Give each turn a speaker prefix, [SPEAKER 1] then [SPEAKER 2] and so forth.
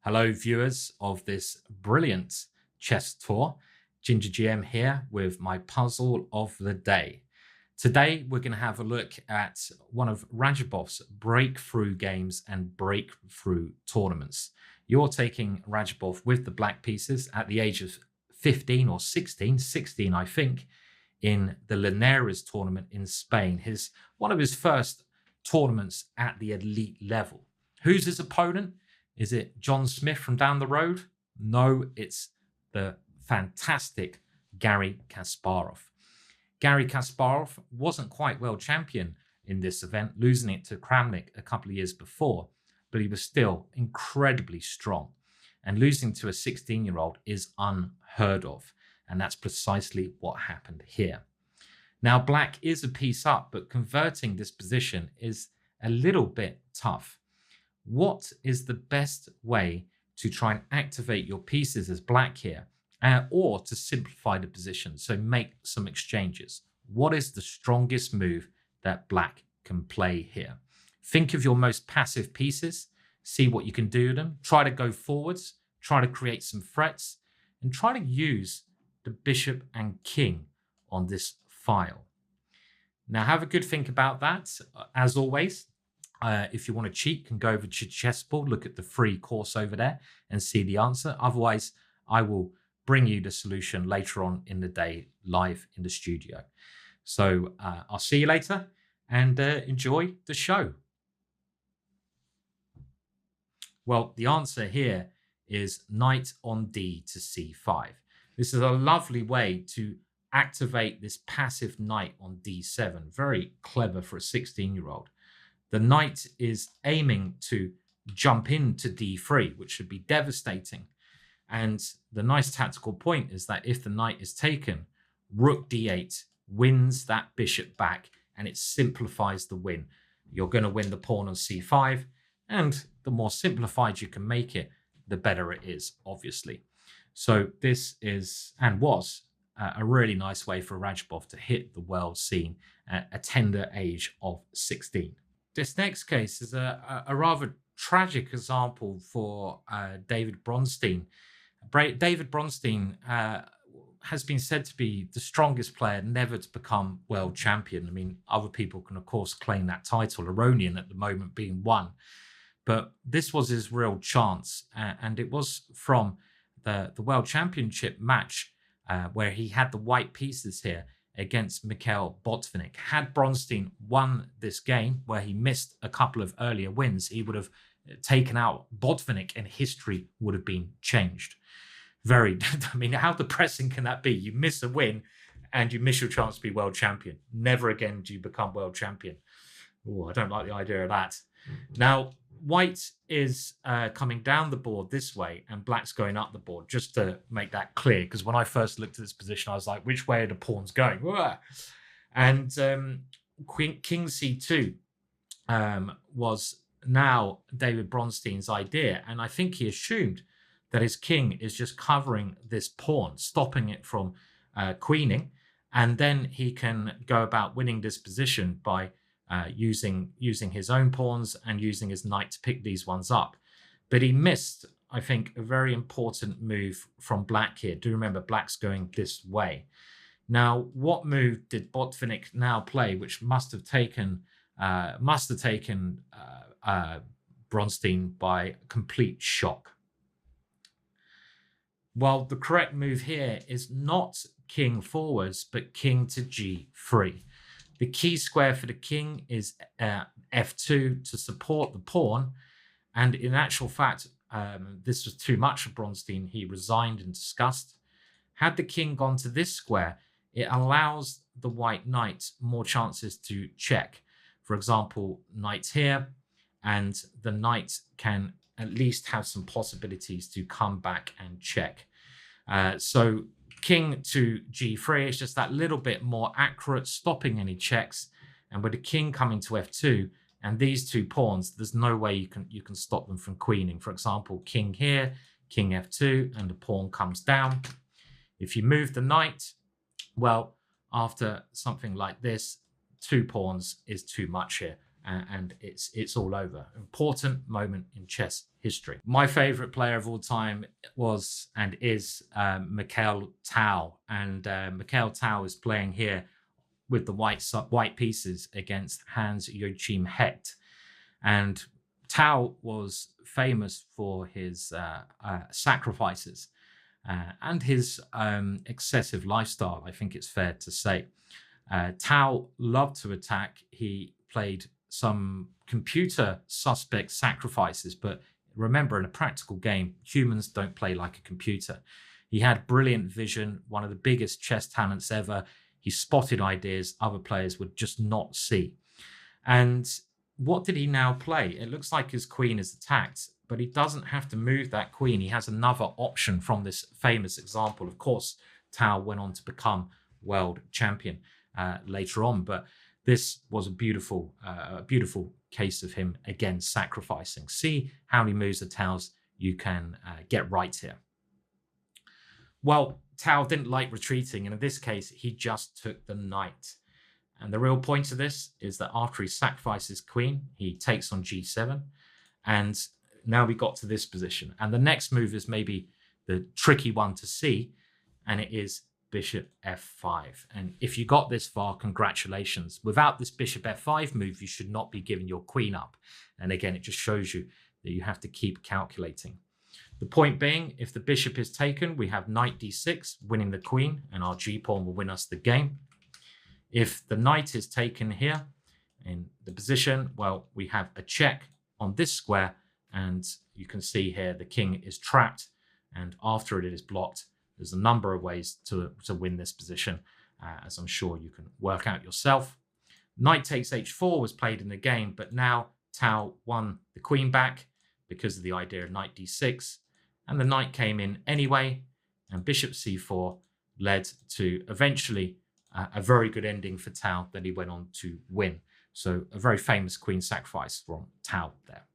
[SPEAKER 1] Hello, viewers of this brilliant chess tour. GingerGM here with my puzzle of the day. Today, we're going to have a look at one of Radjabov's breakthrough games and breakthrough tournaments. You're taking Radjabov with the black pieces at the age of 15 or 16, I think, in the Linares tournament in Spain. One of his first tournaments at the elite level. Who's his opponent? Is it John Smith from down the road? No, it's the fantastic Garry Kasparov. Garry Kasparov wasn't quite world champion in this event, losing it to Kramnik a couple of years before, but he was still incredibly strong. And losing to a 16-year-old is unheard of. And that's precisely what happened here. Now, black is a piece up, but converting this position is a little bit tough. What is the best way to try and activate your pieces as black here, or to simplify the position, so make some exchanges? What is the strongest move that black can play here? Think of your most passive pieces, see what you can do with them, try to go forwards, try to create some threats, and try to use the bishop and king on this file. Now, have a good think about that. As always, if you want to cheat, you can go over to Chessboard, look at the free course over there and see the answer. Otherwise, I will bring you the solution later on in the day, live in the studio. So I'll see you later and enjoy the show. Well, the answer here is knight on d to c5. This is a lovely way to activate this passive knight on d7. Very clever for a 16-year-old. The knight is aiming to jump into d3, which should be devastating. And the nice tactical point is that if the knight is taken, rook d8 wins that bishop back, and it simplifies the win. You're going to win the pawn on c5, and the more simplified you can make it, the better it is, obviously. So this is, and was, a really nice way for Radjabov to hit the world scene at a tender age of 16. This next case is a rather tragic example for David Bronstein. David Bronstein has been said to be the strongest player never to become world champion. I mean, other people can, of course, claim that title, Aronian at the moment being one. But this was his real chance. And it was from the World Championship match where he had the white pieces here against Mikhail Botvinnik. Had Bronstein won this game, where he missed a couple of earlier wins, he would have taken out Botvinnik and history would have been changed. I mean, how depressing can that be? You miss a win and you miss your chance to be world champion. Never again do you become world champion. Oh, I don't like the idea of that. Now, white is coming down the board this way and black's going up the board, just to make that clear, because when I first looked at this position, I was like, which way are the pawns going? And king c2 was now David Bronstein's idea, and I think he assumed that his king is just covering this pawn, stopping it from queening, and then he can go about winning this position by using his own pawns and using his knight to pick these ones up. But he missed, I think, a very important move from black here. Do remember, black's going this way. Now, what move did Botvinnik now play, which must have taken Bronstein by complete shock? Well, the correct move here is not king forwards, but king to g3. The key square for the king is f2 to support the pawn. And in actual fact, this was too much for Bronstein. He resigned in disgust. Had the king gone to this square, it allows the white knight more chances to check. For example, knight here, and the knight can at least have some possibilities to come back and check. So king to g3 is just that little bit more accurate, stopping any checks. And with the king coming to f2 and these two pawns, there's no way you can stop them from queening. For example, king here, king f2, and the pawn comes down. If you move the knight, well, after something like this, two pawns is too much here. and it's all over. Important moment in chess history. My favorite player of all time was and is Mikhail Tal, and Mikhail Tal is playing here with the white pieces against Hans Joachim Hecht. And Tao was famous for his sacrifices and his excessive lifestyle, I think it's fair to say. Tao loved to attack. He played some computer suspect sacrifices, but remember, in a practical game, humans don't play like a computer. He had brilliant vision, one of the biggest chess talents ever. He spotted ideas other players would just not see. And what did he now play? It looks like his queen is attacked, but he doesn't have to move that queen. He has another option from this famous example. Of course, Tao went on to become world champion later on, but this was a beautiful case of him again sacrificing. See how many moves of Tao's you can get right here. Well, Tao didn't like retreating, and in this case, he just took the knight. And the real point of this is that after he sacrifices queen, he takes on g7. And now we got to this position. And the next move is maybe the tricky one to see, and it is bishop f5. And if you got this far, congratulations. Without this bishop f5 move, you should not be giving your queen up. And again, it just shows you that you have to keep calculating. The point being, if the bishop is taken, we have knight d6, winning the queen, and our g-pawn will win us the game. If the knight is taken here in the position, well, we have a check on this square, and you can see here the king is trapped, and after it is blocked, there's a number of ways to win this position, as I'm sure you can work out yourself. Knight takes h4 was played in the game, but now Tao won the queen back because of the idea of knight d6, and the knight came in anyway, and bishop c4 led to eventually a very good ending for Tao that he went on to win. So a very famous queen sacrifice from Tao there.